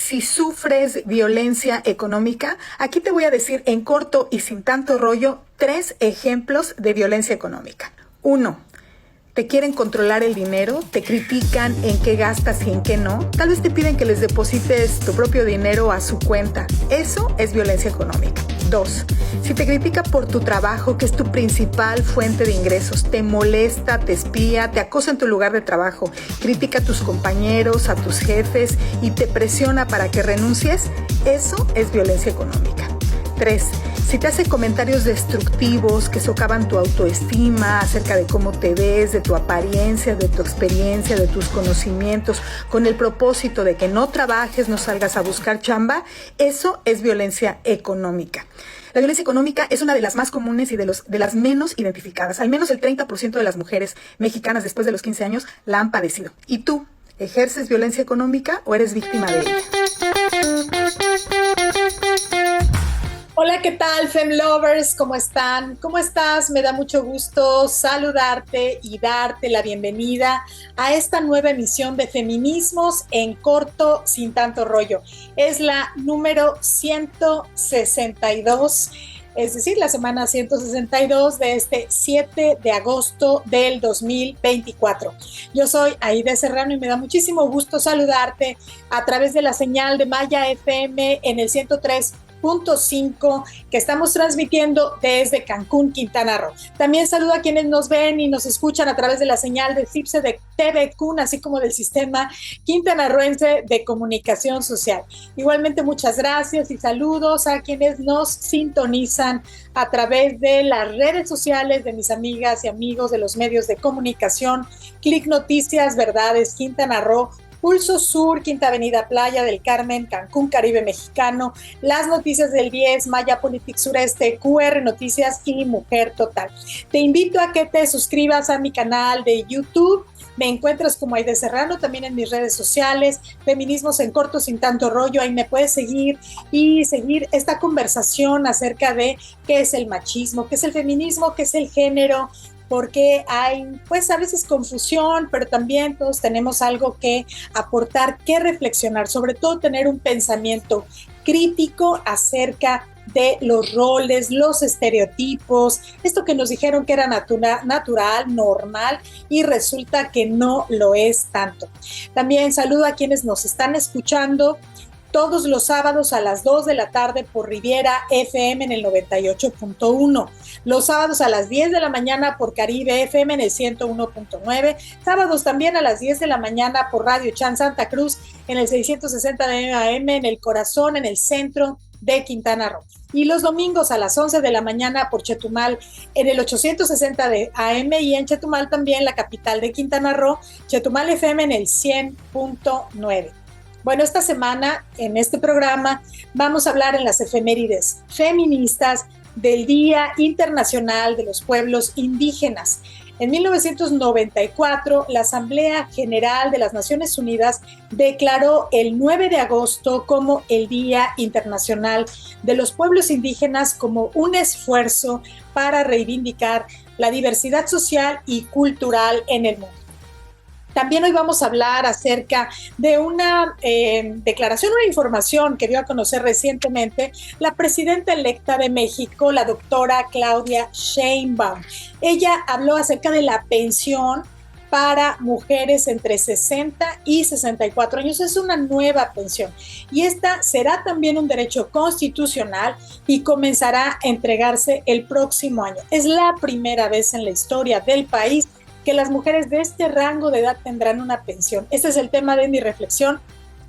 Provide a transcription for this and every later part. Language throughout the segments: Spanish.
si sufres violencia económica, aquí te voy a decir en corto y sin tanto rollo 3 ejemplos de violencia económica. 1. Te quieren controlar el dinero, te critican en qué gastas y en qué no. Tal vez te piden que les deposites tu propio dinero a su cuenta. Eso es violencia económica. 2. Si te critica por tu trabajo, que es tu principal fuente de ingresos, te molesta, te espía, te acosa en tu lugar de trabajo, critica a tus compañeros, a tus jefes y te presiona para que renuncies, eso es violencia económica. 3. Si te hace comentarios destructivos que socavan tu autoestima acerca de cómo te ves, de tu apariencia, de tu experiencia, de tus conocimientos, con el propósito de que no trabajes, no salgas a buscar chamba, eso es violencia económica. La violencia económica es una de las más comunes y de las menos identificadas. Al menos el 30% de las mujeres mexicanas después de los 15 años la han padecido. ¿Y tú, ejerces violencia económica o eres víctima de ella? Hola, ¿qué tal, FemLovers? ¿Cómo están? ¿Cómo estás? Me da mucho gusto saludarte y darte la bienvenida a esta nueva emisión de Feminismos en Corto, Sin Tanto Rollo. Es la número 162, es decir, la semana 162 de este 7 de agosto del 2024. Yo soy Aide Serrano y me da muchísimo gusto saludarte a través de la señal de Maya FM en el 103.5 que estamos transmitiendo desde Cancún, Quintana Roo. También saludo a quienes nos ven y nos escuchan a través de la señal de CIPSE de TVCUN, así como del Sistema Quintanarroense de Comunicación Social. Igualmente, muchas gracias y saludos a quienes nos sintonizan a través de las redes sociales de mis amigas y amigos de los medios de comunicación, Click Noticias, Verdades, Quintana Roo, Pulso Sur, Quinta Avenida Playa del Carmen, Cancún, Caribe Mexicano, Las Noticias del 10, Maya Politics Sureste, QR Noticias y Mujer Total. Te invito a que te suscribas a mi canal de YouTube. Me encuentras como Aide Serrano, también en mis redes sociales, Feminismos en Corto, Sin Tanto Rollo. Ahí me puedes seguir y seguir esta conversación acerca de qué es el machismo, qué es el feminismo, qué es el género, porque hay pues a veces confusión, pero también todos tenemos algo que aportar, que reflexionar, sobre todo tener un pensamiento crítico acerca de los roles, los estereotipos, esto que nos dijeron que era natural, normal, y resulta que no lo es tanto. También saludo a quienes nos están escuchando todos los sábados a las 2 de la tarde por Riviera FM en el 98.1, los sábados a las 10 de la mañana por Caribe FM en el 101.9, sábados también a las 10 de la mañana por Radio Chan Santa Cruz en el 660 de AM en el corazón, en el centro de Quintana Roo. Y los domingos a las 11 de la mañana por Chetumal en el 860 de AM y en Chetumal también, la capital de Quintana Roo, Chetumal FM en el 100.9. Bueno, esta semana en este programa vamos a hablar en las efemérides feministas del Día Internacional de los Pueblos Indígenas. En 1994, la Asamblea General de las Naciones Unidas declaró el 9 de agosto como el Día Internacional de los Pueblos Indígenas como un esfuerzo para reivindicar la diversidad social y cultural en el mundo. También hoy vamos a hablar acerca de una declaración, una información que dio a conocer recientemente la presidenta electa de México, la doctora Claudia Sheinbaum. Ella habló acerca de la pensión para mujeres entre 60 y 64 años. Es una nueva pensión y esta será también un derecho constitucional y comenzará a entregarse el próximo año. Es la primera vez en la historia del país que las mujeres de este rango de edad tendrán una pensión. Este es el tema de mi reflexión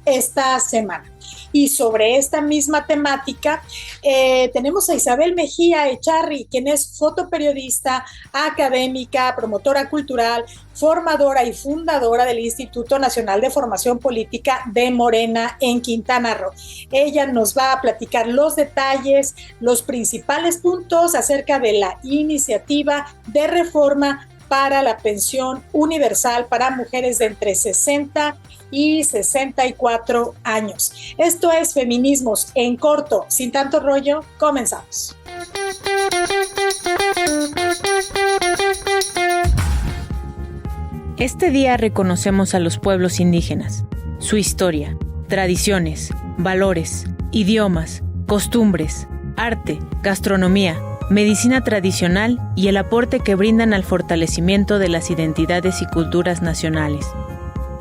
esta semana. Y sobre esta misma temática tenemos a Isabel Mejía Echarri, quien es fotoperiodista, académica, promotora cultural, formadora y fundadora del Instituto Nacional de Formación Política de Morena en Quintana Roo. Ella nos va a platicar los detalles, los principales puntos acerca de la iniciativa de reforma para la pensión universal para mujeres de entre 60 y 64 años. Esto es Feminismos en Corto, Sin Tanto Rollo. Comenzamos. Este día reconocemos a los pueblos indígenas, su historia, tradiciones, valores, idiomas, costumbres, arte, gastronomía, medicina tradicional y el aporte que brindan al fortalecimiento de las identidades y culturas nacionales.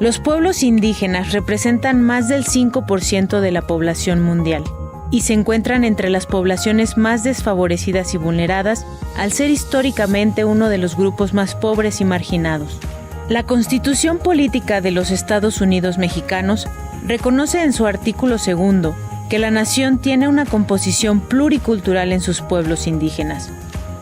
Los pueblos indígenas representan más del 5% de la población mundial y se encuentran entre las poblaciones más desfavorecidas y vulneradas al ser históricamente uno de los grupos más pobres y marginados. La Constitución Política de los Estados Unidos Mexicanos reconoce en su artículo 2 que la nación tiene una composición pluricultural en sus pueblos indígenas.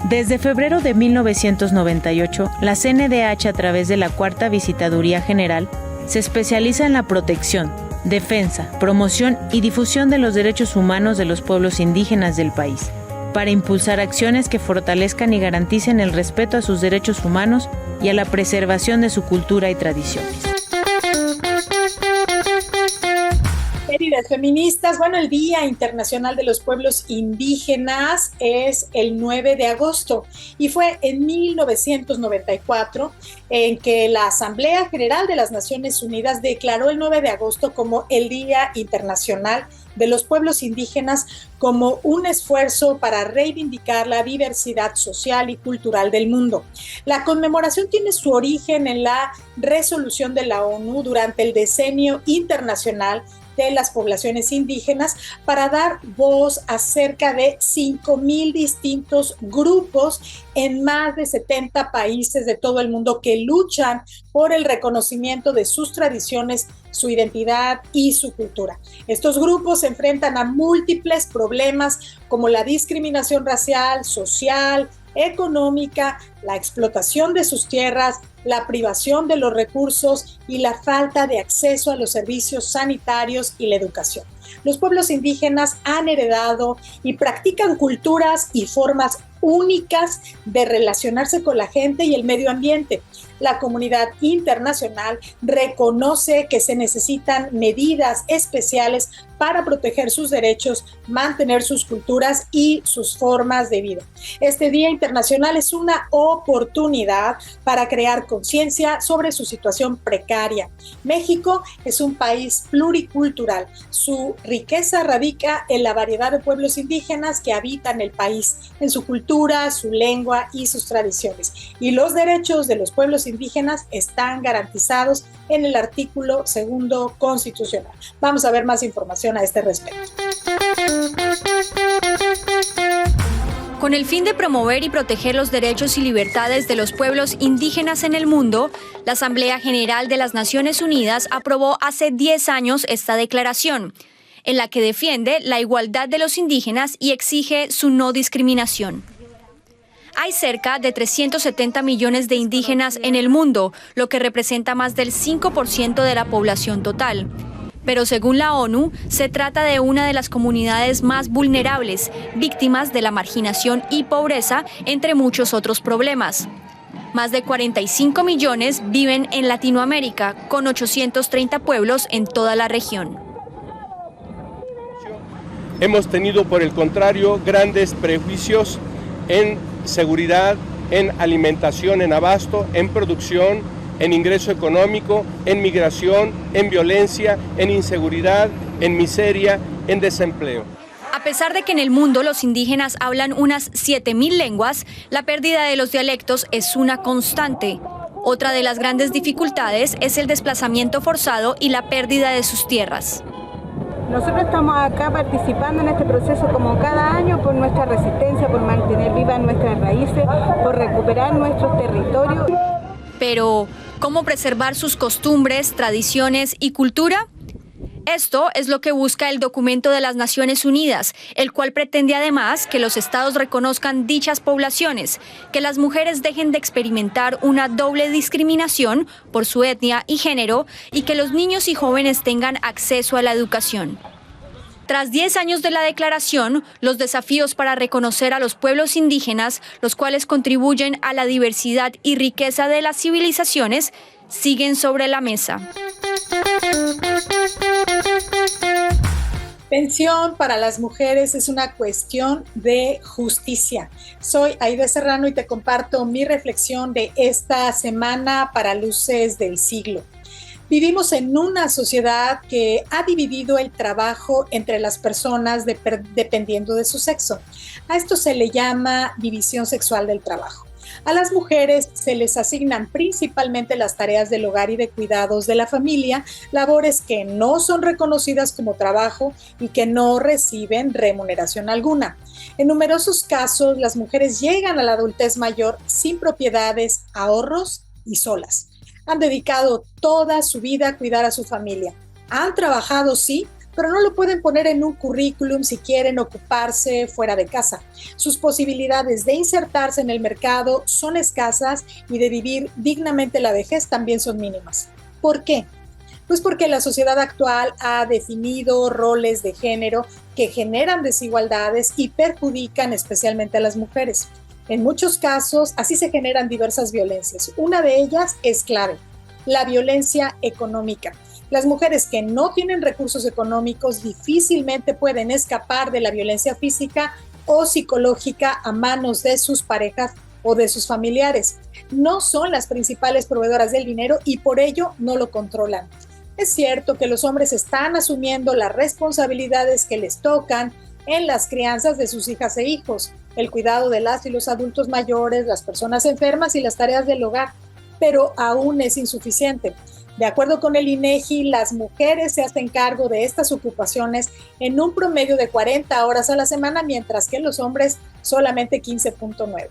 Desde febrero de 1998, la CNDH, a través de la Cuarta Visitaduría General, se especializa en la protección, defensa, promoción y difusión de los derechos humanos de los pueblos indígenas del país, para impulsar acciones que fortalezcan y garanticen el respeto a sus derechos humanos y a la preservación de su cultura y tradiciones. Queridas feministas, bueno, el Día Internacional de los Pueblos Indígenas es el 9 de agosto y fue en 1994 en que la Asamblea General de las Naciones Unidas declaró el 9 de agosto como el Día Internacional de los Pueblos Indígenas como un esfuerzo para reivindicar la diversidad social y cultural del mundo. La conmemoración tiene su origen en la resolución de la ONU durante el Decenio Internacional de las Poblaciones Indígenas para dar voz a cerca de 5,000 distintos grupos en más de 70 países de todo el mundo que luchan por el reconocimiento de sus tradiciones, su identidad y su cultura. Estos grupos se enfrentan a múltiples problemas como la discriminación racial, social, económica, la explotación de sus tierras, la privación de los recursos y la falta de acceso a los servicios sanitarios y la educación. Los pueblos indígenas han heredado y practican culturas y formas únicas de relacionarse con la gente y el medio ambiente. La comunidad internacional reconoce que se necesitan medidas especiales para proteger sus derechos, mantener sus culturas y sus formas de vida. Este Día Internacional es una oportunidad para crear conciencia sobre su situación precaria. México es un país pluricultural. Su riqueza radica en la variedad de pueblos indígenas que habitan el país, en su cultura, su lengua y sus tradiciones. Y los derechos de los pueblos indígenas están garantizados en el artículo 2 constitucional. Vamos a ver más información a este respecto. Con el fin de promover y proteger los derechos y libertades de los pueblos indígenas en el mundo, la Asamblea General de las Naciones Unidas aprobó hace 10 años esta declaración, en la que defiende la igualdad de los indígenas y exige su no discriminación. Hay cerca de 370 millones de indígenas en el mundo, lo que representa más del 5% de la población total. Pero según la ONU, se trata de una de las comunidades más vulnerables, víctimas de la marginación y pobreza, entre muchos otros problemas. Más de 45 millones viven en Latinoamérica, con 830 pueblos en toda la región. Hemos tenido, por el contrario, grandes prejuicios en seguridad, en alimentación, en abasto, en producción, en ingreso económico, en migración, en violencia, en inseguridad, en miseria, en desempleo. A pesar de que en el mundo los indígenas hablan unas 7,000 lenguas, la pérdida de los dialectos es una constante. Otra de las grandes dificultades es el desplazamiento forzado y la pérdida de sus tierras. Nosotros estamos acá participando en este proceso como cada año por nuestra resistencia, por mantener vivas nuestras raíces, por recuperar nuestros territorios. Pero, ¿cómo preservar sus costumbres, tradiciones y cultura? Esto es lo que busca el documento de las Naciones Unidas, el cual pretende además que los estados reconozcan dichas poblaciones, que las mujeres dejen de experimentar una doble discriminación por su etnia y género y que los niños y jóvenes tengan acceso a la educación. Tras 10 años de la declaración, los desafíos para reconocer a los pueblos indígenas, los cuales contribuyen a la diversidad y riqueza de las civilizaciones, siguen sobre la mesa. Pensión para las mujeres es una cuestión de justicia. Soy Aide Serrano y te comparto mi reflexión de esta semana para Luces del Siglo. Vivimos en una sociedad que ha dividido el trabajo entre las personas dependiendo de su sexo. A esto se le llama división sexual del trabajo. A las mujeres se les asignan principalmente las tareas del hogar y de cuidados de la familia, labores que no son reconocidas como trabajo y que no reciben remuneración alguna. En numerosos casos, las mujeres llegan a la adultez mayor sin propiedades, ahorros y solas. Han dedicado toda su vida a cuidar a su familia. Han trabajado, sí, pero no lo pueden poner en un currículum si quieren ocuparse fuera de casa. Sus posibilidades de insertarse en el mercado son escasas y de vivir dignamente la vejez también son mínimas. ¿Por qué? Pues porque la sociedad actual ha definido roles de género que generan desigualdades y perjudican especialmente a las mujeres. En muchos casos, así se generan diversas violencias. Una de ellas es clave, la violencia económica. Las mujeres que no tienen recursos económicos difícilmente pueden escapar de la violencia física o psicológica a manos de sus parejas o de sus familiares. No son las principales proveedoras del dinero y por ello no lo controlan. Es cierto que los hombres están asumiendo las responsabilidades que les tocan en las crianzas de sus hijas e hijos, el cuidado de las y los adultos mayores, las personas enfermas y las tareas del hogar, pero aún es insuficiente. De acuerdo con el INEGI, las mujeres se hacen cargo de estas ocupaciones en un promedio de 40 horas a la semana, mientras que los hombres solamente 15.9.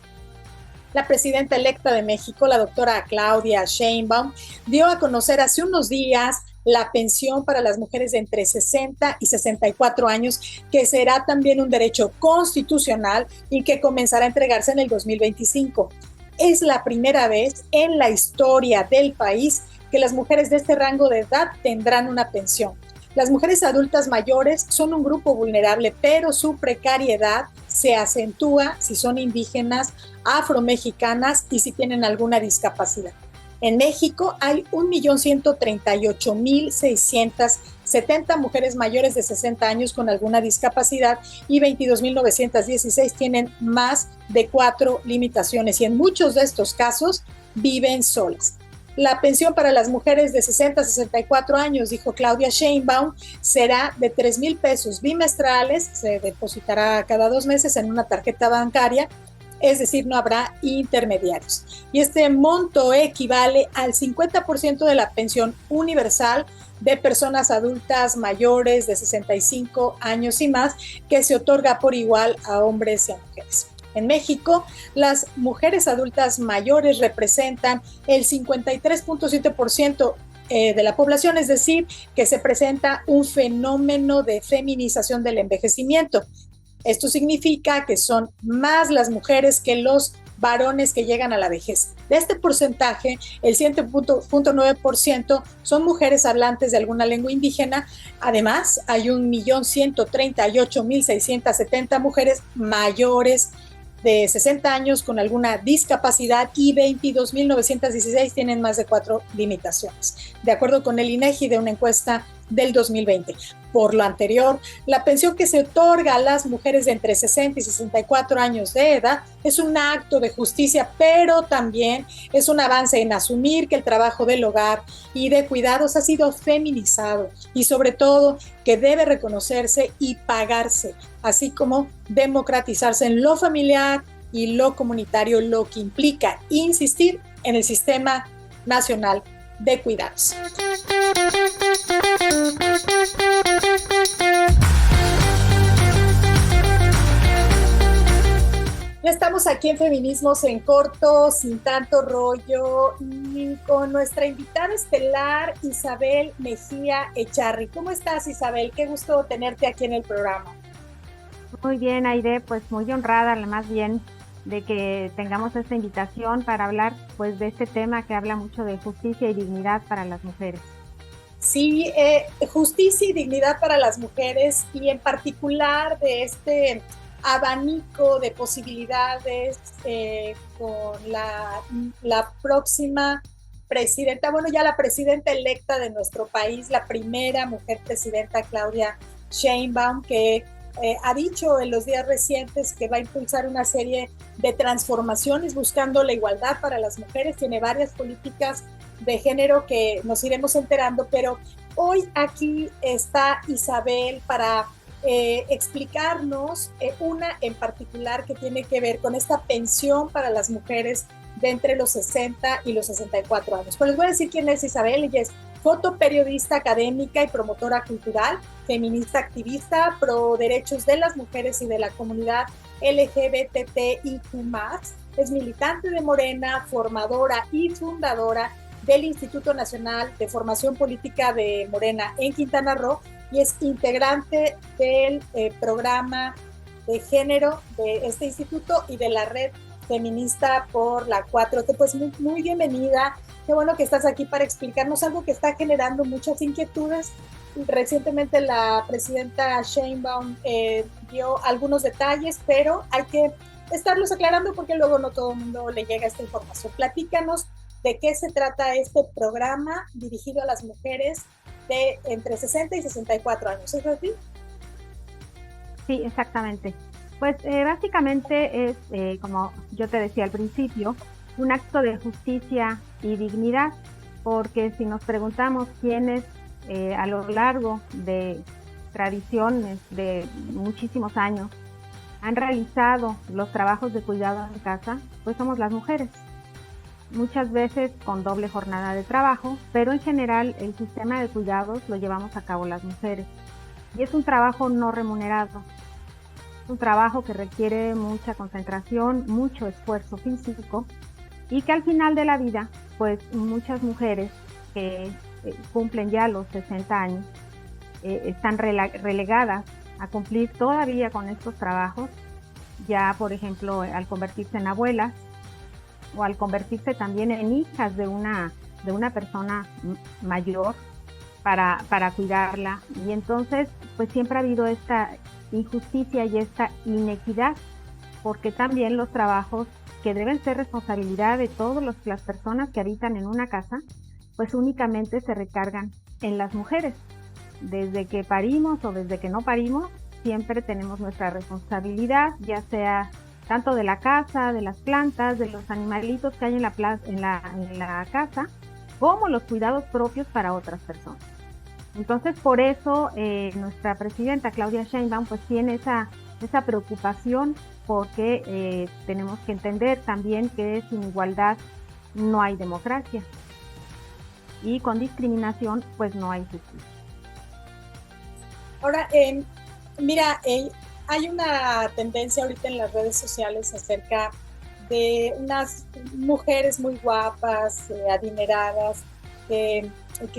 La presidenta electa de México, la doctora Claudia Sheinbaum, dio a conocer hace unos días la pensión para las mujeres de entre 60 y 64 años, que será también un derecho constitucional y que comenzará a entregarse en el 2025. Es la primera vez en la historia del país que las mujeres de este rango de edad tendrán una pensión. Las mujeres adultas mayores son un grupo vulnerable, pero su precariedad se acentúa si son indígenas, afromexicanas y si tienen alguna discapacidad. En México hay 1.038.670 mujeres mayores de 60 años con alguna discapacidad y 22.916 tienen más de 4 limitaciones y en muchos de estos casos viven solas. La pensión para las mujeres de 60 a 64 años, dijo Claudia Sheinbaum, será de 3,000 pesos bimestrales, se depositará cada 2 meses en una tarjeta bancaria, es decir, no habrá intermediarios. Y este monto equivale al 50% de la pensión universal de personas adultas mayores de 65 años y más, que se otorga por igual a hombres y a mujeres. En México, las mujeres adultas mayores representan el 53.7% de la población, es decir, que se presenta un fenómeno de feminización del envejecimiento. Esto significa que son más las mujeres que los varones que llegan a la vejez. De este porcentaje, el 7.9% son mujeres hablantes de alguna lengua indígena. Además, hay 1.138.670 mujeres mayores de 60 años con alguna discapacidad y 22.916 tienen más de 4 limitaciones, de acuerdo con el INEGI de una encuesta del 2020. Por lo anterior, la pensión que se otorga a las mujeres de entre 60 y 64 años de edad es un acto de justicia, pero también es un avance en asumir que el trabajo del hogar y de cuidados ha sido feminizado y sobre todo que debe reconocerse y pagarse, así como democratizarse en lo familiar y lo comunitario, lo que implica insistir en el Sistema Nacional de Cuidados. Ya estamos aquí en Feminismos en Corto, sin tanto rollo, y con nuestra invitada estelar, Isabel Mejía Echarri. ¿Cómo estás, Isabel? Qué gusto tenerte aquí en el programa. Muy bien, Aide, pues muy honrada, más bien, de que tengamos esta invitación para hablar pues de este tema que habla mucho de justicia y dignidad para las mujeres. Sí, justicia y dignidad para las mujeres y en particular de este abanico de posibilidades con la próxima presidenta, bueno, ya la presidenta electa de nuestro país, la primera mujer presidenta, Claudia Sheinbaum, que ha dicho en los días recientes que va a impulsar una serie de transformaciones buscando la igualdad para las mujeres. Tiene varias políticas de género que nos iremos enterando, pero hoy aquí está Isabel para explicarnos una en particular que tiene que ver con esta pensión para las mujeres de entre los 60 y los 64 años. Pues les voy a decir quién es Isabel. Ella es fotoperiodista académica y promotora cultural, feminista activista, pro derechos de las mujeres y de la comunidad LGBTIQ+. Es militante de Morena, formadora y fundadora del Instituto Nacional de Formación Política de Morena en Quintana Roo y es integrante del programa de género de este instituto y de la red feminista por la 4T. Pues muy bienvenida. Qué bueno que estás aquí para explicarnos algo que está generando muchas inquietudes. Recientemente la presidenta Sheinbaum dio algunos detalles, pero hay que estarlos aclarando porque luego no todo el mundo le llega esta información. Platícanos de qué se trata este programa dirigido a las mujeres de entre 60 y 64 años. ¿Es así? Sí, exactamente. Pues básicamente es, como yo te decía al principio, un acto de justicia y dignidad, porque si nos preguntamos quiénes a lo largo de tradiciones de muchísimos años han realizado los trabajos de cuidado en casa, pues somos las mujeres. Muchas veces con doble jornada de trabajo, pero en general el sistema de cuidados lo llevamos a cabo las mujeres. Y es un trabajo no remunerado. Es un trabajo que requiere mucha concentración, mucho esfuerzo físico y que al final de la vida, pues muchas mujeres que cumplen ya los 60 años están relegadas a cumplir todavía con estos trabajos, ya por ejemplo al convertirse en abuelas o al convertirse también en hijas de una persona mayor para cuidarla. Y entonces pues siempre ha habido esta injusticia y esta inequidad, porque también los trabajos que deben ser responsabilidad de todas las personas que habitan en una casa, pues únicamente se recargan en las mujeres. Desde que parimos o desde que no parimos, siempre tenemos nuestra responsabilidad, ya sea tanto de la casa, de las plantas, de los animalitos que hay en la casa, como los cuidados propios para otras personas. Entonces, por eso nuestra presidenta Claudia Sheinbaum pues tiene esa preocupación, porque tenemos que entender también que sin igualdad no hay democracia y con discriminación pues no hay justicia. Ahora, mira, hay una tendencia ahorita en las redes sociales acerca de unas mujeres muy guapas, adineradas, que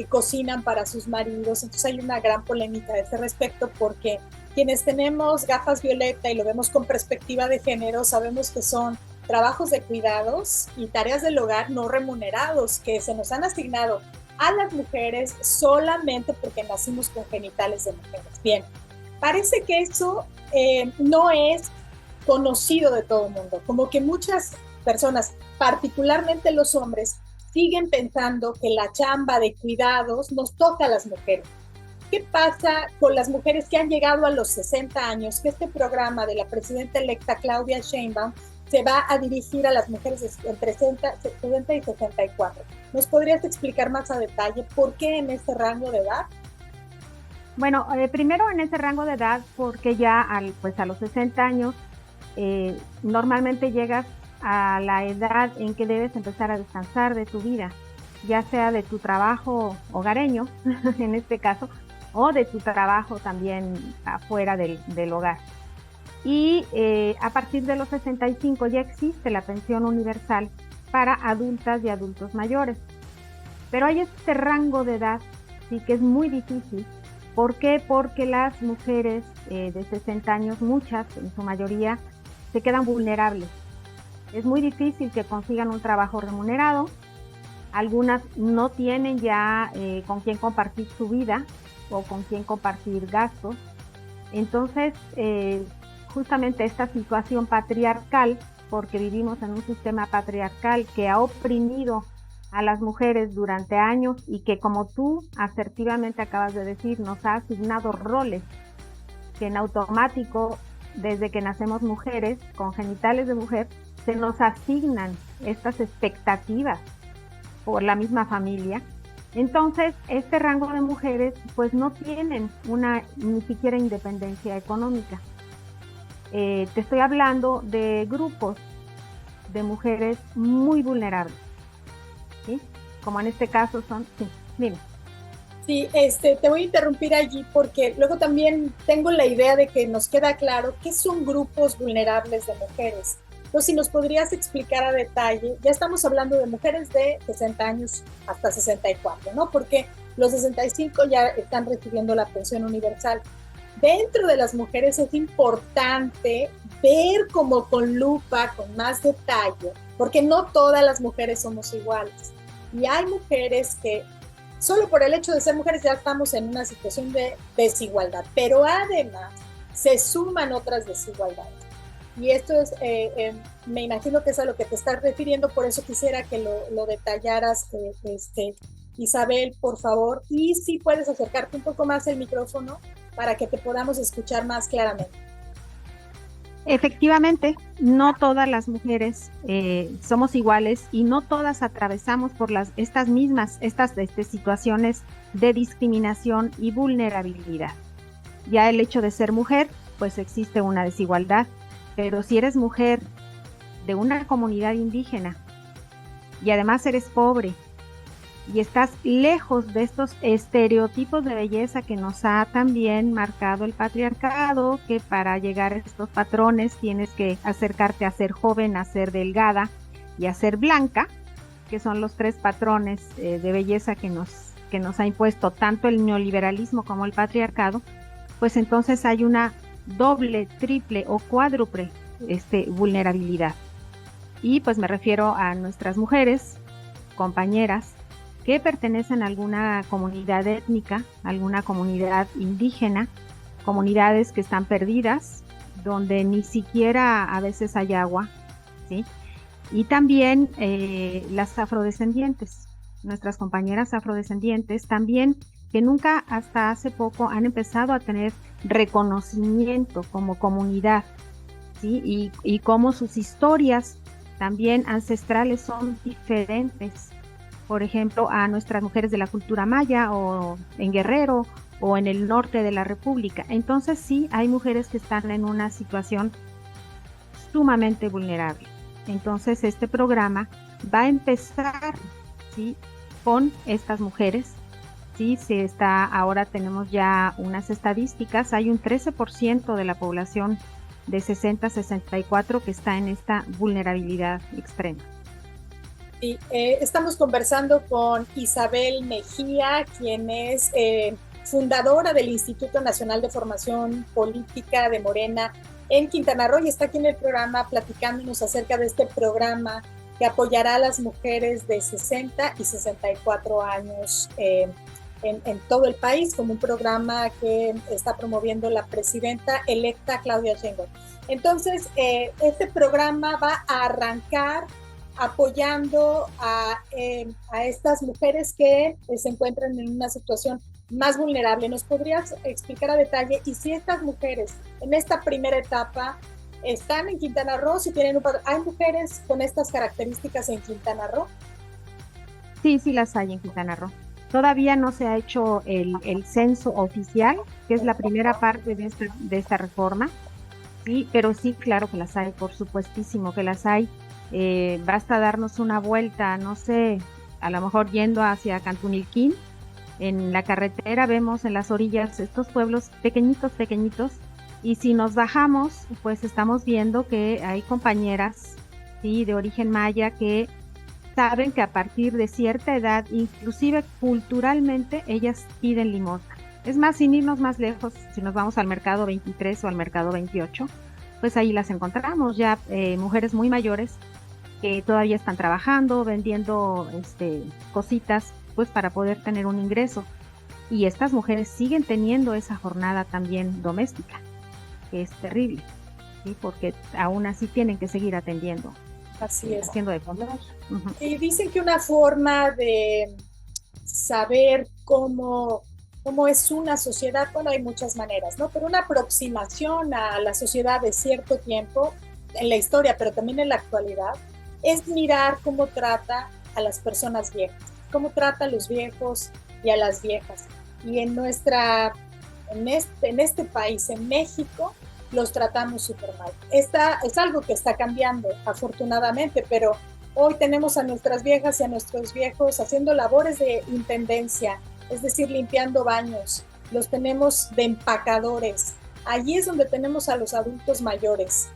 cocinan para sus maridos. Entonces hay una gran polémica a este respecto, porque quienes tenemos gafas violeta y lo vemos con perspectiva de género, sabemos que son trabajos de cuidados y tareas del hogar no remunerados que se nos han asignado a las mujeres solamente porque nacimos con genitales de mujeres. Bien, parece que eso no es conocido de todo el mundo, como que muchas personas, particularmente los hombres, siguen pensando que la chamba de cuidados nos toca a las mujeres. ¿Qué pasa con las mujeres que han llegado a los 60 años? Que este programa de la presidenta electa Claudia Sheinbaum se va a dirigir a las mujeres entre 60 y 64. ¿Nos podrías explicar más a detalle por qué en este rango de edad? Bueno, primero en ese rango de edad, porque ya a los 60 años normalmente llegas a la edad en que debes empezar a descansar de tu vida, ya sea de tu trabajo hogareño, en este caso, o de tu trabajo también afuera del hogar. Y a partir de los 65 ya existe la pensión universal para adultas y adultos mayores. Pero hay este rango de edad, sí, que es muy difícil. ¿Por qué? Porque las mujeres de 60 años, muchas, en su mayoría, se quedan vulnerables. Es muy difícil que consigan un trabajo remunerado. Algunas no tienen ya con quién compartir su vida o con quién compartir gastos. Entonces, justamente esta situación patriarcal, porque vivimos en un sistema patriarcal que ha oprimido a las mujeres durante años y que, como tú asertivamente acabas de decir, nos ha asignado roles que en automático, desde que nacemos mujeres, con genitales de mujer, se nos asignan estas expectativas por la misma familia. Entonces, este rango de mujeres pues no tienen ni siquiera independencia económica. Te estoy hablando de grupos de mujeres muy vulnerables, ¿sí? Como en este caso son, sí, dime. Sí, te voy a interrumpir allí porque luego también tengo la idea de que nos queda claro qué son grupos vulnerables de mujeres. Entonces, si nos podrías explicar a detalle, ya estamos hablando de mujeres de 60 años hasta 64, ¿no? Porque los 65 ya están recibiendo la pensión universal. Dentro de las mujeres es importante ver como con lupa, con más detalle, porque no todas las mujeres somos iguales. Y hay mujeres que solo por el hecho de ser mujeres ya estamos en una situación de desigualdad, pero además se suman otras desigualdades. Y esto es, me imagino que es a lo que te estás refiriendo, por eso quisiera que lo detallaras, Isabel, por favor. Y si puedes acercarte un poco más el micrófono para que te podamos escuchar más claramente. Efectivamente, no todas las mujeres somos iguales y no todas atravesamos por estas situaciones de discriminación y vulnerabilidad. Ya el hecho de ser mujer, pues existe una desigualdad, pero si eres mujer de una comunidad indígena y además eres pobre y estás lejos de estos estereotipos de belleza que nos ha también marcado el patriarcado, que para llegar a estos patrones tienes que acercarte a ser joven, a ser delgada y a ser blanca, que son los 3 patrones de belleza que nos ha impuesto tanto el neoliberalismo como el patriarcado, pues entonces hay una doble, triple o cuádruple vulnerabilidad. Y pues me refiero a nuestras mujeres, compañeras, que pertenecen a alguna comunidad étnica, alguna comunidad indígena, comunidades que están perdidas, donde ni siquiera a veces hay agua, ¿sí? Y también las afrodescendientes, nuestras compañeras afrodescendientes también, que nunca hasta hace poco han empezado a tener reconocimiento como comunidad, ¿sí? Y cómo sus historias también ancestrales son diferentes. Por ejemplo, a nuestras mujeres de la cultura maya o en Guerrero o en el norte de la República. Entonces sí, hay mujeres que están en una situación sumamente vulnerable. Entonces este programa va a empezar, ¿sí?, con estas mujeres. Sí, ahora tenemos ya unas estadísticas, hay un 13% de la población de 60 a 64 que está en esta vulnerabilidad extrema. Sí, estamos conversando con Isabel Mejía, quien es fundadora del Instituto Nacional de Formación Política de Morena en Quintana Roo, y está aquí en el programa platicándonos acerca de este programa que apoyará a las mujeres de 60 y 64 años en todo el país, como un programa que está promoviendo la presidenta electa Claudia Sheinbaum. Entonces, este programa va a arrancar apoyando a estas mujeres que se encuentran en una situación más vulnerable. ¿Nos podrías explicar a detalle? Y si estas mujeres en esta primera etapa están en Quintana Roo, si tienen ¿hay mujeres con estas características en Quintana Roo? Sí, sí las hay en Quintana Roo. Todavía no se ha hecho el censo oficial, que es la primera parte de esta reforma, sí, pero sí, claro que las hay, por supuestísimo que las hay. Basta darnos una vuelta, no sé, a lo mejor yendo hacia Cantunilquín, en la carretera vemos en las orillas estos pueblos pequeñitos, y si nos bajamos, pues estamos viendo que hay compañeras, sí, de origen maya que saben que a partir de cierta edad, inclusive culturalmente, ellas piden limosna. Es más, sin irnos más lejos, si nos vamos al mercado 23 o al mercado 28, pues ahí las encontramos ya, mujeres muy mayores que todavía están trabajando, vendiendo cositas, pues para poder tener un ingreso. Y estas mujeres siguen teniendo esa jornada también doméstica, que es terrible, ¿sí? Porque aún así tienen que seguir atendiendo. Así es. Haciendo de comer. Uh-huh. Y dicen que una forma de saber cómo es una sociedad, bueno, hay muchas maneras, ¿no? Pero una aproximación a la sociedad de cierto tiempo, en la historia, pero también en la actualidad, es mirar cómo trata a las personas viejas, cómo trata a los viejos y a las viejas. Y en este país, en México, los tratamos súper mal. Es algo que está cambiando, afortunadamente, pero hoy tenemos a nuestras viejas y a nuestros viejos haciendo labores de intendencia, es decir, limpiando baños. Los tenemos de empacadores. Allí es donde tenemos a los adultos mayores,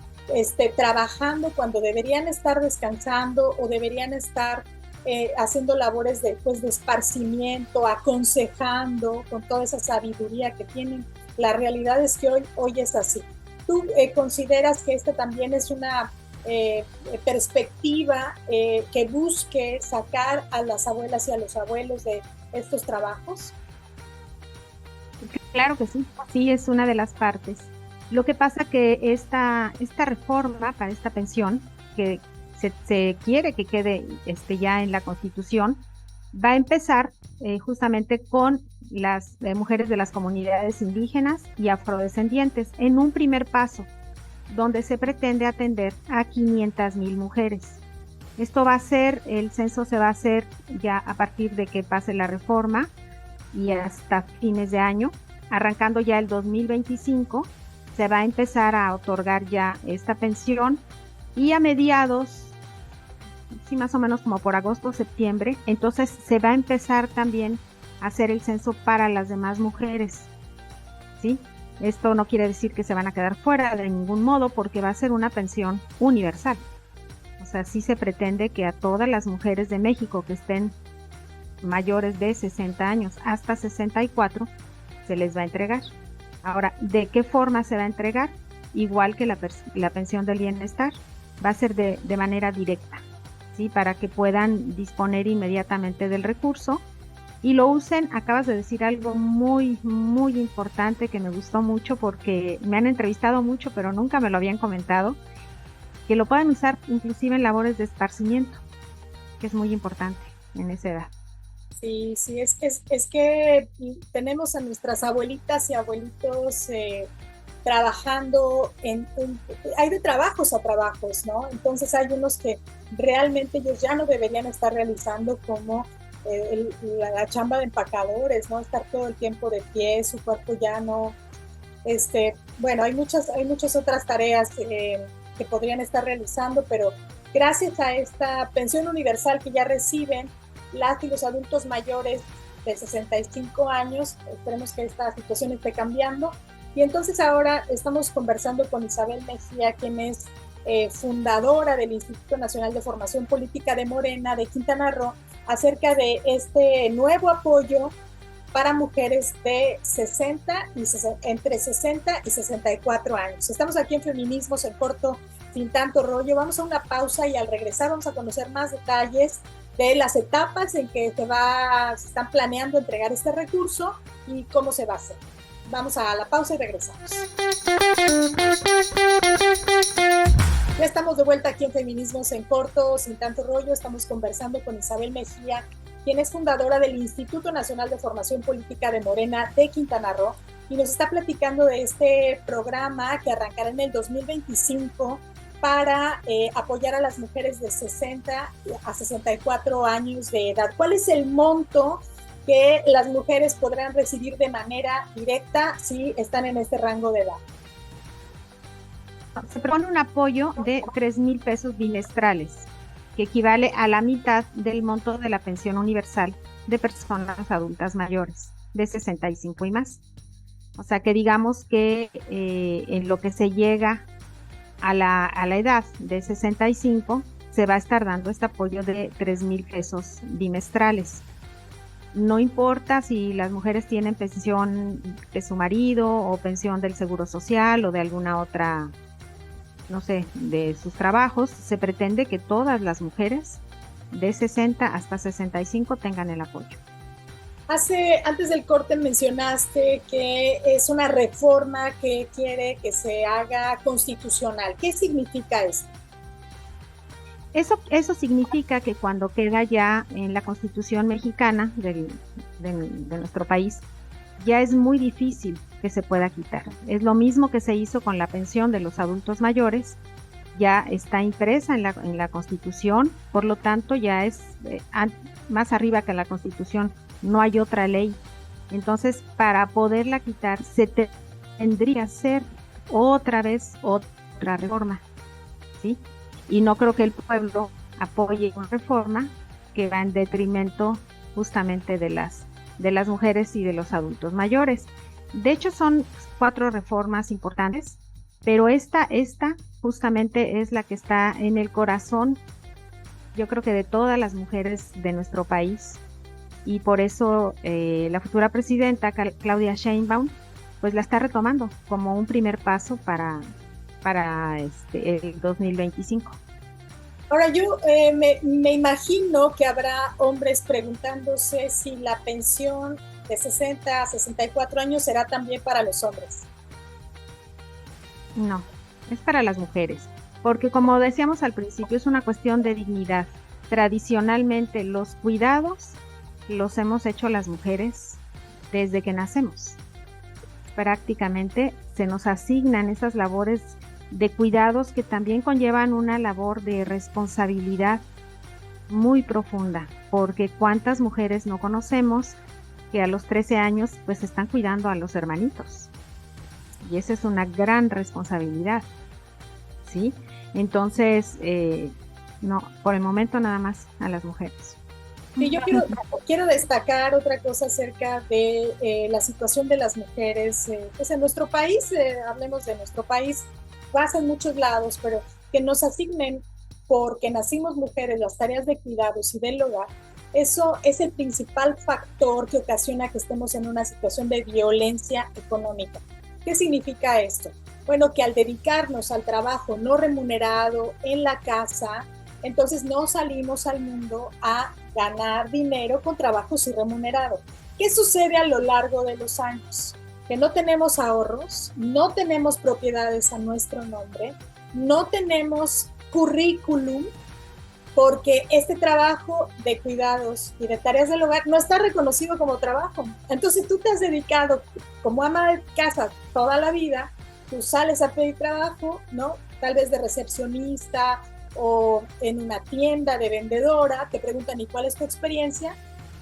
trabajando cuando deberían estar descansando o deberían estar haciendo labores de esparcimiento, aconsejando con toda esa sabiduría que tienen. La realidad es que hoy es así. ¿Tú consideras que esta también es una perspectiva que busque sacar a las abuelas y a los abuelos de estos trabajos? Claro que sí, sí es una de las partes. Lo que pasa que esta reforma para esta pensión, que se quiere que quede ya en la Constitución, va a empezar justamente con las mujeres de las comunidades indígenas y afrodescendientes en un primer paso, donde se pretende atender a 500,000 mujeres. Esto va a ser, el censo se va a hacer ya a partir de que pase la reforma y hasta fines de año. Arrancando ya el 2025, se va a empezar a otorgar ya esta pensión y a mediados, sí, más o menos como por agosto o septiembre, entonces se va a empezar también a hacer el censo para las demás mujeres, ¿sí? Esto no quiere decir que se van a quedar fuera de ningún modo, porque va a ser una pensión universal. O sea, sí se pretende que a todas las mujeres de México que estén mayores de 60 años hasta 64 se les va a entregar. Ahora, ¿de qué forma se va a entregar? Igual que la pensión del bienestar, va a ser de manera directa, ¿sí? Para que puedan disponer inmediatamente del recurso y lo usen. Acabas de decir algo muy, muy importante que me gustó mucho, porque me han entrevistado mucho, pero nunca me lo habían comentado, que lo puedan usar inclusive en labores de esparcimiento, que es muy importante en esa edad. Sí, es que tenemos a nuestras abuelitas y abuelitos trabajando hay de trabajos a trabajos, ¿no? Entonces hay unos que realmente ellos ya no deberían estar realizando, como la chamba de empacadores, ¿no? Estar todo el tiempo de pie, su cuerpo ya no, bueno, hay muchas otras tareas que podrían estar realizando, pero gracias a esta pensión universal que ya reciben las y los adultos mayores de 65 años, esperemos que esta situación esté cambiando. Y entonces ahora estamos conversando con Isabel Mejía, quien es fundadora del Instituto Nacional de Formación Política de Morena de Quintana Roo, acerca de este nuevo apoyo para mujeres de entre 60 y 64 años. Estamos aquí en Feminismos en Corto, Sin Tanto Rollo. Vamos a una pausa y al regresar vamos a conocer más detalles de las etapas en que se están planeando entregar este recurso y cómo se va a hacer. Vamos a la pausa y regresamos. Ya estamos de vuelta aquí en Feminismos en Corto, Sin Tanto Rollo. Estamos conversando con Isabel Mejía, quien es fundadora del Instituto Nacional de Formación Política de Morena de Quintana Roo, y nos está platicando de este programa que arrancará en el 2025 para apoyar a las mujeres de 60 a 64 años de edad. ¿Cuál es el monto que las mujeres podrán recibir de manera directa si están en este rango de edad? Se propone un apoyo de 3,000 pesos bimestrales, que equivale a la mitad del monto de la pensión universal de personas adultas mayores de 65 y más. O sea que digamos que en lo que se llega a la edad de 65 se va a estar dando este apoyo de 3,000 pesos bimestrales. No importa si las mujeres tienen pensión de su marido o pensión del Seguro Social o de alguna otra, no sé, de sus trabajos. Se pretende que todas las mujeres de 60 hasta 65 tengan el apoyo. Antes del corte mencionaste que es una reforma que quiere que se haga constitucional. ¿Qué significa esto? Eso significa que cuando queda ya en la Constitución mexicana de nuestro país, ya es muy difícil que se pueda quitar. Es lo mismo que se hizo con la pensión de los adultos mayores. ya está impresa en la Constitución, por lo tanto ya es más arriba que la Constitución, no hay otra ley. Entonces, para poderla quitar, tendría que hacer otra vez otra reforma, ¿sí? Y no creo que el pueblo apoye una reforma que va en detrimento justamente de las mujeres y de los adultos mayores. De hecho, son 4 reformas importantes, pero esta justamente es la que está en el corazón, yo creo que de todas las mujeres de nuestro país, y por eso la futura presidenta Claudia Sheinbaum pues la está retomando como un primer paso para el 2025. Ahora yo me imagino que habrá hombres preguntándose si la pensión de 60 a 64 años será también para los hombres. No, es para las mujeres, porque como decíamos al principio, es una cuestión de dignidad. Tradicionalmente los cuidados los hemos hecho las mujeres desde que nacemos. Prácticamente se nos asignan esas labores de cuidados que también conllevan una labor de responsabilidad muy profunda, porque cuántas mujeres no conocemos que a los 13 años pues están cuidando a los hermanitos, y esa es una gran responsabilidad, ¿sí? Entonces, no, por el momento nada más a las mujeres. Sí, yo quiero destacar otra cosa acerca de la situación de las mujeres, pues en nuestro país, hablemos de nuestro país, pasa en muchos lados, pero que nos asignen porque nacimos mujeres las tareas de cuidados y del hogar, eso es el principal factor que ocasiona que estemos en una situación de violencia económica. ¿Qué significa esto? Bueno, que al dedicarnos al trabajo no remunerado en la casa, entonces no salimos al mundo a ganar dinero con trabajo sí remunerado. ¿Qué sucede a lo largo de los años? Que no tenemos ahorros, no tenemos propiedades a nuestro nombre, no tenemos currículum, porque este trabajo de cuidados y de tareas del hogar no está reconocido como trabajo. Entonces tú te has dedicado como ama de casa toda la vida, tú sales a pedir trabajo, ¿no? Tal vez de recepcionista o en una tienda de vendedora, te preguntan ¿y cuál es tu experiencia?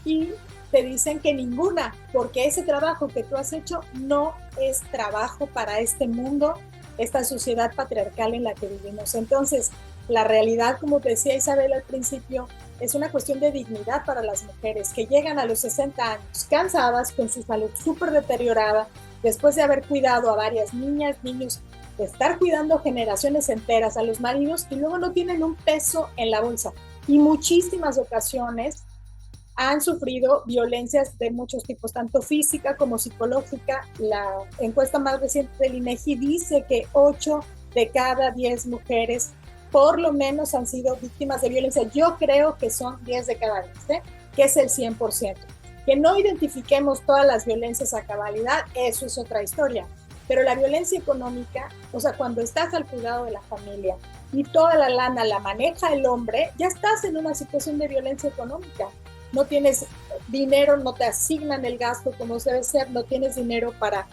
Y te dicen que ninguna, porque ese trabajo que tú has hecho no es trabajo para este mundo, esta sociedad patriarcal en la que vivimos. Entonces, la realidad, como decía Isabel al principio, es una cuestión de dignidad para las mujeres que llegan a los 60 años cansadas, con su salud súper deteriorada, después de haber cuidado a varias niñas, niños, de estar cuidando generaciones enteras a los maridos y luego no tienen un peso en la bolsa. Y muchísimas ocasiones han sufrido violencias de muchos tipos, tanto física como psicológica. La encuesta más reciente del INEGI dice que 8 de cada 10 mujeres por lo menos han sido víctimas de violencia. Yo creo que son 10 de cada 10, que es el 100%. Que no identifiquemos todas las violencias a cabalidad, eso es otra historia. Pero la violencia económica, o sea, cuando estás al cuidado de la familia y toda la lana la maneja el hombre, ya estás en una situación de violencia económica. No tienes dinero, no te asignan el gasto como debe ser, no tienes dinero para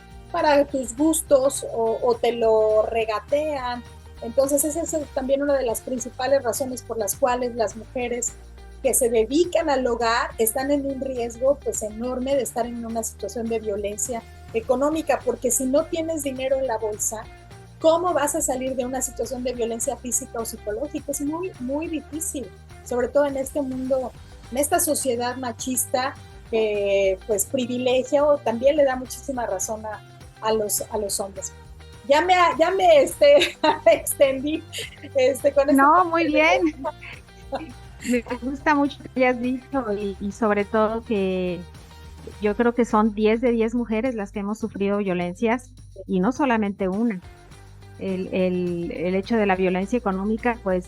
tus gustos o te lo regatean. Entonces esa es también una de las principales razones por las cuales las mujeres que se dedican al hogar están en un riesgo pues enorme de estar en una situación de violencia económica, porque si no tienes dinero en la bolsa, ¿cómo vas a salir de una situación de violencia física o psicológica? Es muy, muy difícil, sobre todo en este mundo, en esta sociedad machista que pues privilegia o también le da muchísima razón a los hombres. Ya me extendí con esto. No, muy bien. Me gusta mucho que hayas dicho y sobre todo que yo creo que son 10 de 10 mujeres las que hemos sufrido violencias y no solamente una. El hecho de la violencia económica, pues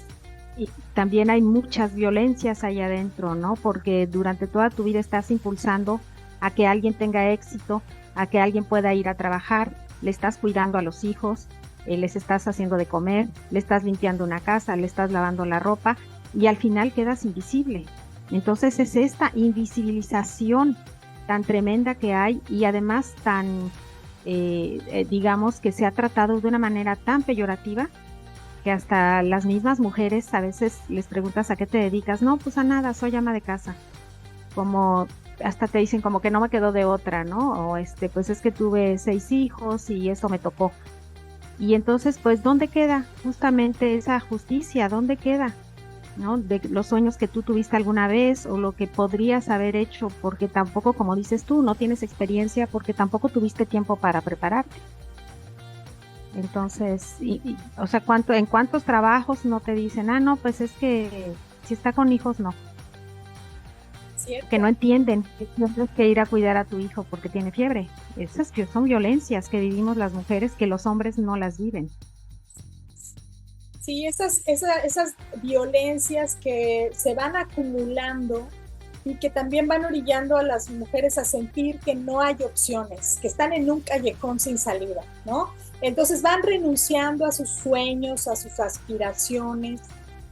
y también hay muchas violencias ahí adentro, ¿no? Porque durante toda tu vida estás impulsando a que alguien tenga éxito, a que alguien pueda ir a trabajar, le estás cuidando a los hijos, les estás haciendo de comer, le estás limpiando una casa, le estás lavando la ropa y al final quedas invisible. Entonces es esta invisibilización tan tremenda que hay y además tan, digamos que se ha tratado de una manera tan peyorativa que hasta las mismas mujeres a veces les preguntas a qué te dedicas, no, pues a nada, soy ama de casa, como hasta te dicen como que no me quedó de otra, ¿no? O pues es que tuve 6 hijos y eso me tocó. Y entonces, pues, ¿dónde queda justamente esa justicia? ¿Dónde queda? ¿No? De los sueños que tú tuviste alguna vez o lo que podrías haber hecho, porque tampoco, como dices tú, no tienes experiencia, porque tampoco tuviste tiempo para prepararte. Entonces, o sea, ¿en cuántos trabajos no te dicen, no, pues es que si está con hijos, no? ¿Cierto? Que no entienden que tienes que ir a cuidar a tu hijo porque tiene fiebre. Esas que son violencias que vivimos las mujeres que los hombres no las viven. Sí, esas violencias que se van acumulando y que también van orillando a las mujeres a sentir que no hay opciones, que están en un callejón sin salida, ¿no? Entonces van renunciando a sus sueños, a sus aspiraciones,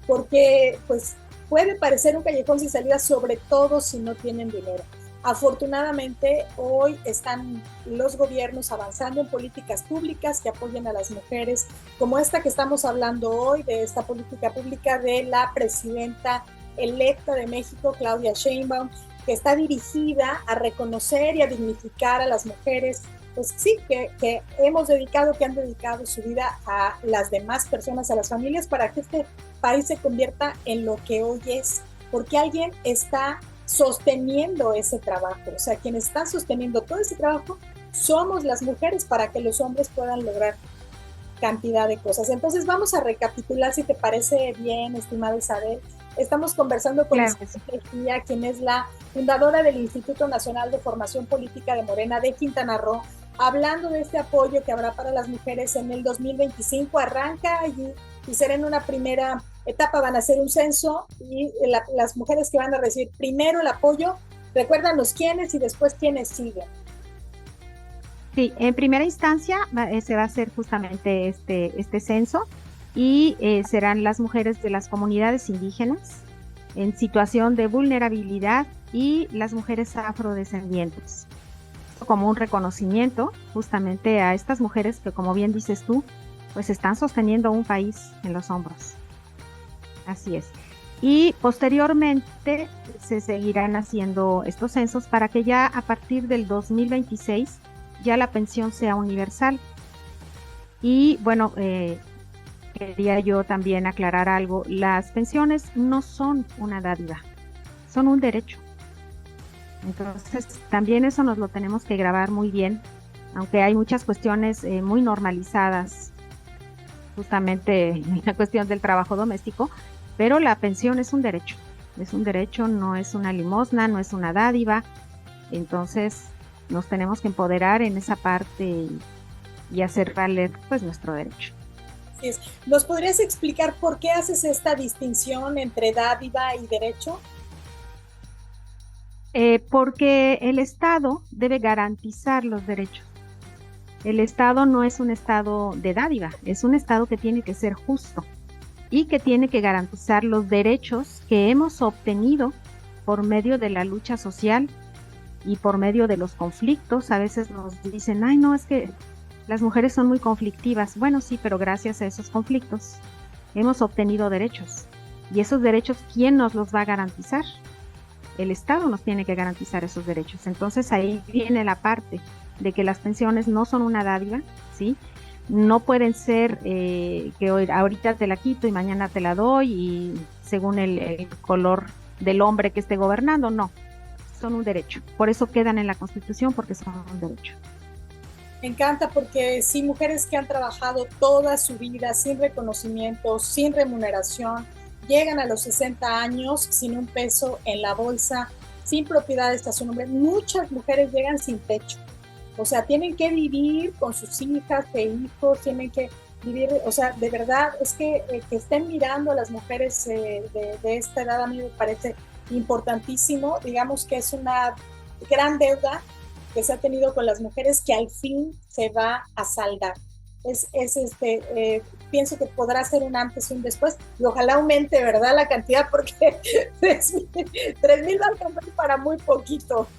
porque pues puede parecer un callejón sin salida, sobre todo si no tienen dinero. Afortunadamente, hoy están los gobiernos avanzando en políticas públicas que apoyen a las mujeres, como esta que estamos hablando hoy, de esta política pública de la presidenta electa de México, Claudia Sheinbaum, que está dirigida a reconocer y a dignificar a las mujeres, pues sí, que han dedicado su vida a las demás personas, a las familias, para que este país se convierta en lo que hoy es, porque alguien está sosteniendo ese trabajo. O sea, quienes están sosteniendo todo ese trabajo somos las mujeres, para que los hombres puedan lograr cantidad de cosas. Entonces vamos a recapitular, si te parece bien, estimada Isabel. Estamos conversando con Isabel Mejía, quien es la fundadora del Instituto Nacional de Formación Política de Morena de Quintana Roo, hablando de este apoyo que habrá para las mujeres en el 2025. Arranca y será en una primera etapa, van a hacer un censo y las mujeres que van a recibir primero el apoyo, recuérdanos quiénes y después quiénes siguen. Sí, en primera instancia se va a hacer justamente este censo y serán las mujeres de las comunidades indígenas en situación de vulnerabilidad y las mujeres afrodescendientes, como un reconocimiento justamente a estas mujeres que, como bien dices tú, pues están sosteniendo un país en los hombros. Así es. Y posteriormente se seguirán haciendo estos censos para que ya a partir del 2026 ya la pensión sea universal. Y bueno, quería yo también aclarar algo. Las pensiones no son una dádiva, son un derecho. Entonces también eso nos lo tenemos que grabar muy bien, aunque hay muchas cuestiones muy normalizadas, justamente en la cuestión del trabajo doméstico, pero la pensión es un derecho, no es una limosna, no es una dádiva. Entonces nos tenemos que empoderar en esa parte y hacer valer pues nuestro derecho. Así es. ¿Nos podrías explicar por qué haces esta distinción entre dádiva y derecho? Porque el Estado debe garantizar los derechos. El Estado no es un Estado de dádiva, es un Estado que tiene que ser justo y que tiene que garantizar los derechos que hemos obtenido por medio de la lucha social y por medio de los conflictos. A veces nos dicen, ay, no, es que las mujeres son muy conflictivas. Bueno, sí, pero gracias a esos conflictos hemos obtenido derechos. Y esos derechos, ¿quién nos los va a garantizar? El Estado nos tiene que garantizar esos derechos. Entonces ahí viene la parte de que las pensiones no son una dádiva, ¿sí? No pueden ser que hoy, ahorita te la quito y mañana te la doy y según el color del hombre que esté gobernando, no. Son un derecho. Por eso quedan en la Constitución, porque son un derecho. Me encanta, porque sí, mujeres que han trabajado toda su vida sin reconocimiento, sin remuneración, llegan a los 60 años sin un peso en la bolsa, sin propiedades a su nombre. Muchas mujeres llegan sin techo. O sea, tienen que vivir con sus hijas e hijos, tienen que vivir, o sea, de verdad, es que estén mirando a las mujeres de esta edad, a mí me parece importantísimo. Digamos que es una gran deuda que se ha tenido con las mujeres, que al fin se va a saldar. Pienso que podrá ser un antes y un después, y ojalá aumente, ¿verdad?, la cantidad, porque 3,000 va a alcanzar para muy poquito.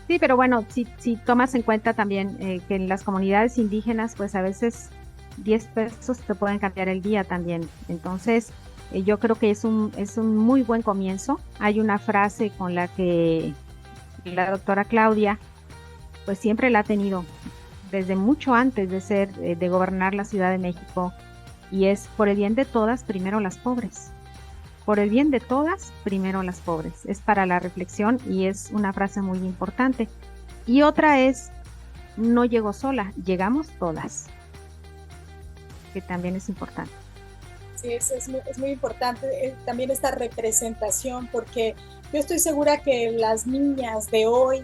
Sí, pero bueno, si tomas en cuenta también que en las comunidades indígenas, pues a veces 10 pesos te pueden cambiar el día también. Entonces, yo creo que es un muy buen comienzo. Hay una frase con la que la doctora Claudia, pues siempre la ha tenido desde mucho antes de gobernar la Ciudad de México, y es: por el bien de todas, primero las pobres. Por el bien de todas, primero las pobres. Es para la reflexión y es una frase muy importante. Y otra es: no llego sola, llegamos todas, que también es importante. Sí, es muy importante también esta representación, porque yo estoy segura que las niñas de hoy,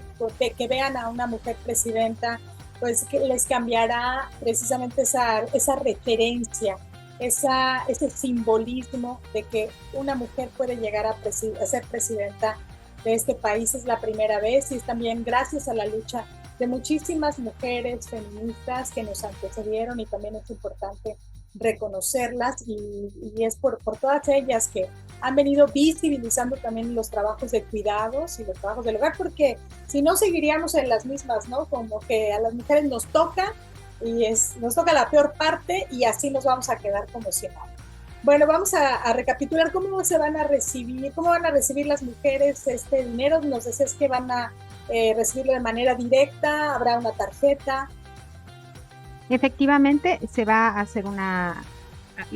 que vean a una mujer presidenta, pues que les cambiará precisamente esa referencia, ese simbolismo de que una mujer puede llegar a ser presidenta de este país. Es la primera vez, y es también gracias a la lucha de muchísimas mujeres feministas que nos antecedieron, y también es importante reconocerlas, y es por todas ellas que han venido visibilizando también los trabajos de cuidados y los trabajos del hogar, porque si no seguiríamos en las mismas, ¿no? Como que a las mujeres nos toca, y nos toca la peor parte, y así nos vamos a quedar como si nada. Bueno, vamos a recapitular cómo van a recibir las mujeres este dinero. Nos decías que van a recibirlo de manera directa, habrá una tarjeta. Efectivamente, se va a hacer la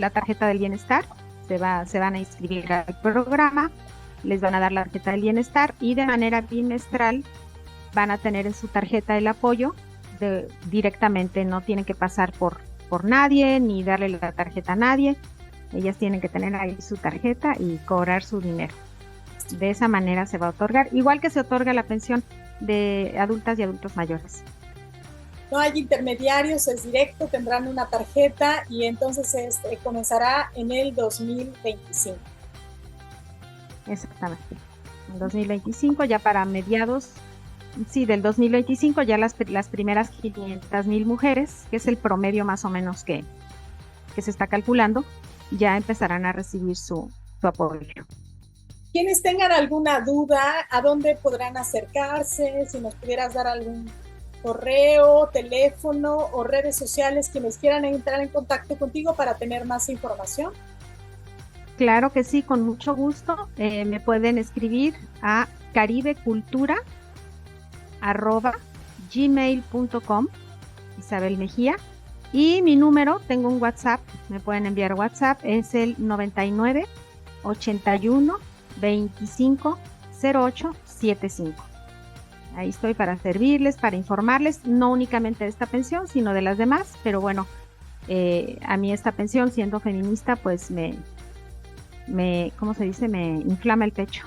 tarjeta del bienestar, se van a inscribir al programa, les van a dar la tarjeta del bienestar, y de manera bimestral van a tener en su tarjeta el apoyo directamente. No tienen que pasar por nadie ni darle la tarjeta a nadie. Ellas tienen que tener ahí su tarjeta y cobrar su dinero. De esa manera se va a otorgar, igual que se otorga la pensión de adultas y adultos mayores. No hay intermediarios, es directo, tendrán una tarjeta, y entonces comenzará en el 2025. Exactamente. En 2025, ya para mediados, del 2025, ya las primeras 500,000 mujeres, que es el promedio más o menos que se está calculando, ya empezarán a recibir su apoyo. Quienes tengan alguna duda, ¿a dónde podrán acercarse? Si nos pudieras dar algún correo, teléfono o redes sociales, quienes quieran entrar en contacto contigo para tener más información. Claro que sí, con mucho gusto. Me pueden escribir a caribecultura@gmail.com, Isabel Mejía. Y mi número, tengo un WhatsApp, me pueden enviar WhatsApp, es el 99 81 25 08 75. Ahí estoy para servirles, para informarles, no únicamente de esta pensión, sino de las demás, pero bueno, a mí esta pensión, siendo feminista, pues ¿cómo se dice? Me inflama el pecho.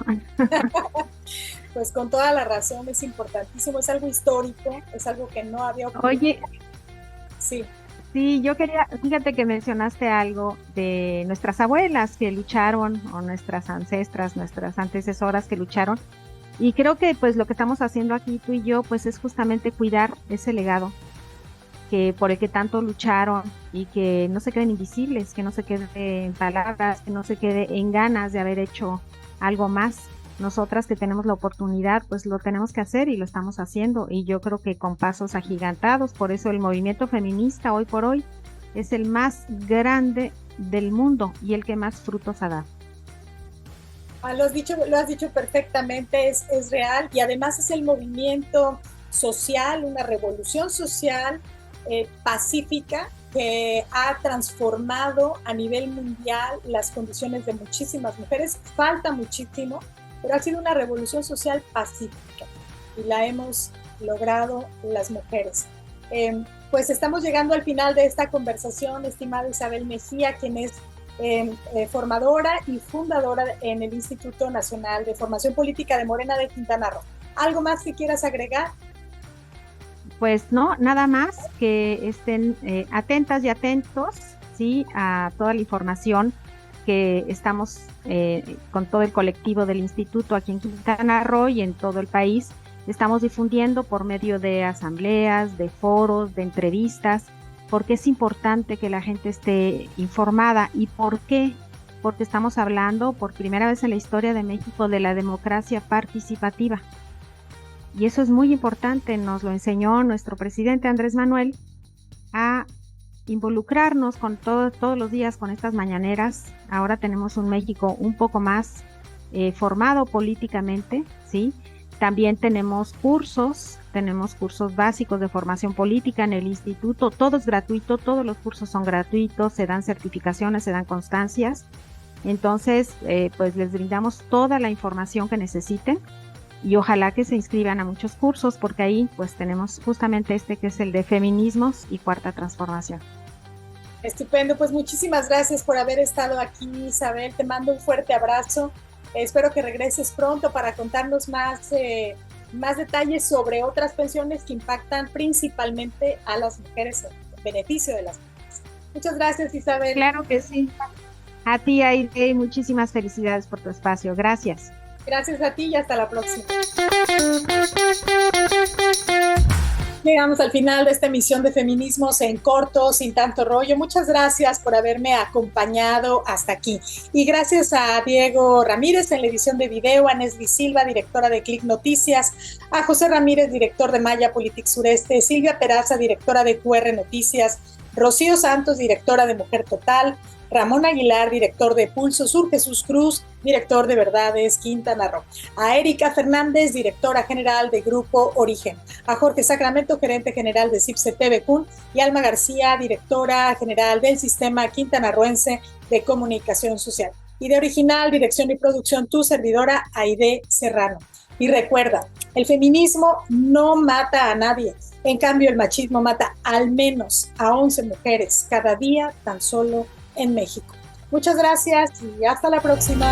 Pues con toda la razón, es importantísimo, es algo histórico, es algo que no había ocurrido. Oye, sí. Sí, yo quería, fíjate que mencionaste algo de nuestras abuelas que lucharon, o nuestras ancestras, nuestras antecesoras que lucharon, y creo que pues lo que estamos haciendo aquí tú y yo pues es justamente cuidar ese legado por el que tanto lucharon, y que no se queden invisibles, que no se quede en palabras, que no se quede en ganas de haber hecho algo más. Nosotras que tenemos la oportunidad, pues lo tenemos que hacer y lo estamos haciendo, y yo creo que con pasos agigantados. Por eso el movimiento feminista hoy por hoy es el más grande del mundo y el que más frutos ha dado. Lo has dicho perfectamente, es real, y además es el movimiento social, una revolución social pacífica que ha transformado a nivel mundial las condiciones de muchísimas mujeres. Falta muchísimo, pero ha sido una revolución social pacífica y la hemos logrado las mujeres. Pues estamos llegando al final de esta conversación, estimada Isabel Mejía, quien es formadora y fundadora en el Instituto Nacional de Formación Política de Morena de Quintana Roo. ¿Algo más que quieras agregar? Pues no, nada más que estén atentas y atentos, ¿sí?, a toda la información que estamos con todo el colectivo del instituto aquí en Quintana Roo y en todo el país. Estamos difundiendo por medio de asambleas, de foros, de entrevistas, porque es importante que la gente esté informada. ¿Y por qué? Porque estamos hablando por primera vez en la historia de México de la democracia participativa. Y eso es muy importante, nos lo enseñó nuestro presidente Andrés Manuel, a involucrarnos con todos los días con estas mañaneras. Ahora tenemos un México un poco más formado políticamente, ¿sí? También tenemos cursos básicos de formación política en el instituto, todo es gratuito, todos los cursos son gratuitos, se dan certificaciones, se dan constancias. Entonces, pues les brindamos toda la información que necesiten y ojalá que se inscriban a muchos cursos, porque ahí pues tenemos justamente que es el de feminismos y cuarta transformación. Estupendo, pues muchísimas gracias por haber estado aquí, Isabel, te mando un fuerte abrazo, espero que regreses pronto para contarnos más detalles sobre otras pensiones que impactan principalmente a las mujeres, en beneficio de las mujeres. Muchas gracias, Isabel. Claro que sí. A ti, Aide, muchísimas felicidades por tu espacio. Gracias. Gracias a ti y hasta la próxima. Llegamos al final de esta emisión de Feminismos en Corto, sin tanto rollo. Muchas gracias por haberme acompañado hasta aquí. Y gracias a Diego Ramírez en la edición de video, a Nesli Silva, directora de Click Noticias, a José Ramírez, director de Maya Politics Sureste, Silvia Peraza, directora de QR Noticias, Rocío Santos, directora de Mujer Total, Ramón Aguilar, director de Pulso Sur, Jesús Cruz, director de Verdades Quintana Roo, a Erika Fernández, directora general de Grupo Origen, a Jorge Sacramento, gerente general de CIPSE TV-CUN, y Alma García, directora general del Sistema Quintanarroense de Comunicación Social. Y de Original, dirección y producción, tu servidora Aide Serrano. Y recuerda, el feminismo no mata a nadie, en cambio el machismo mata al menos a 11 mujeres cada día tan solo en México. Muchas gracias y hasta la próxima.